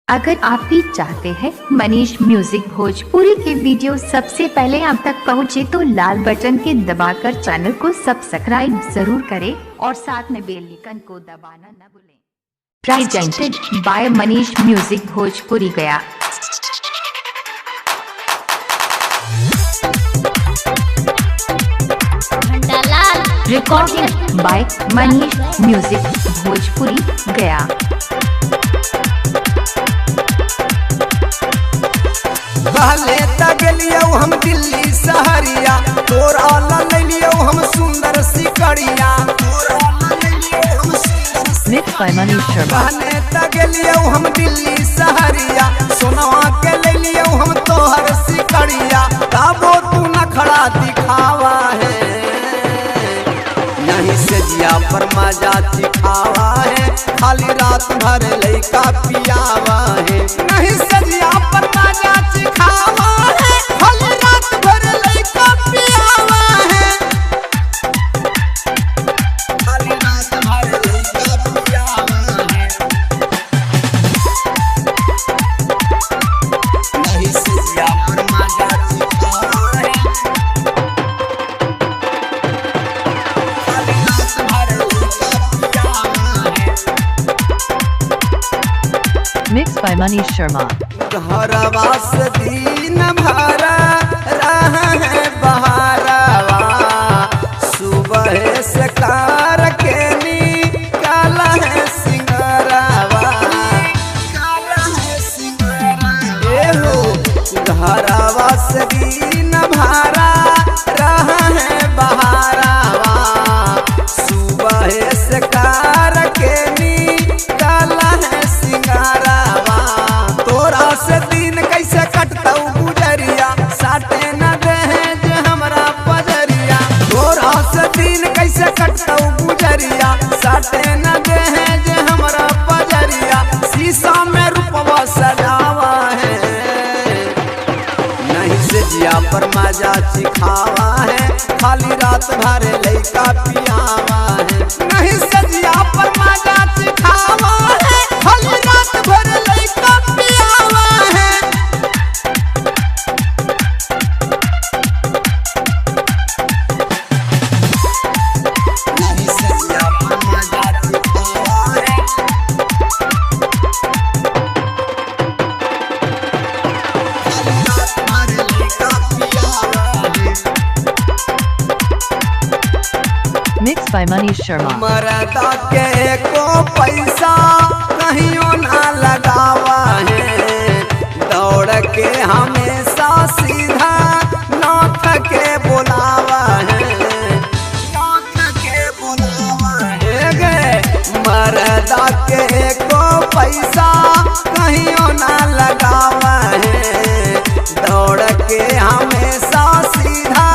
अगर आप भी चाहते हैं मनीष म्यूजिक भोजपुरी के वीडियो सबसे पहले आप तक पहुंचे तो लाल बटन के दबाकर चैनल को सब्सक्राइब जरूर करें और साथ में बेल आइकन को दबाना न भूलें। Presented by Manish music Bhojpuri Gaya. Recording by Manish music Bhojpuri Gaya. पहले तगलियो हम दिल्ली सहरिया, तोरा ला लियो हम सुंदर सिकड़िया। पहले तगलियो हम दिल्ली सहरिया, सोनवा के ले लियो हम तोहर सिकड़िया। ताबो तू न खड़ा दिखावा है, नहीं से जिया पर मजा दिखावा है। खाली रात भर लइका पियावा है, नहीं से जिया पर मजा दिखावा है। खाली रात भर लइका पियावा है, खाली रात भर लइका पियावा है। नहीं से जिया पर मजा दिखावा है, Mixed by Manish Sharma. घरवा से दिन भर रहा है बहारवा, सुबह से कार के निकल है सिंगरवा। घरवा से दिन भर रहा है बहारवा, सुबह से कार के निकल है सिंगरवा। तोरा से दिन कैसे कटतौ गुजरिया, साटे न दहेज हमरा पजरिया। तोरा से दिन कैसे कटतौ गुजरिया, साटे न दहेज हमरा पजरिया। शीशा में रूपवा सजावा है, नहीं से जिया पर मजा सिखावा है। खाली रात भर लइका पियावा है, नहीं से जिया पर मजा सिखावा है। खाली रात भर लइका पियावा है। नहीं से जिया पर मजा सिखावा है, खाली रात भर लइका पियावा है। Mixed by Manish Sharma. मरदा के को पैसा कहियो ना लगावा है, दौड़ के हमेशा सीधा नाथ के बुलावा है। नाथ के बुलावा है गे, मरदा के को पैसा कहियो ना लगावा है, दौड़ के हमेशा सीधा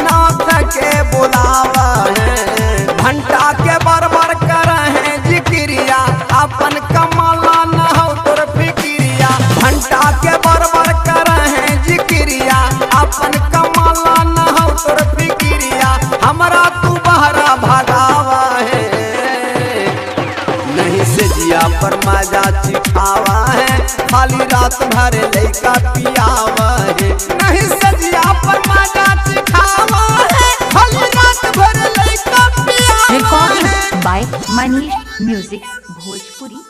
नाथ के बुलावा है। घंटा के बरबर कर है जिक्रिया, अपन कमला न हो तोर फिक्रिया। घंटा के बरबर कर है जिक्रिया, अपन कमला न हो तोर फिक्रिया। हमरा तू बहरा भगावा है, नहीं से जिया पर मजा सिखावा है। खाली रात भर लइका पियावा है, नहीं से जिया पर मजा सिखावा है। खाली रात भर लइका पियावा है। Recording by Manish music Bhojpuri.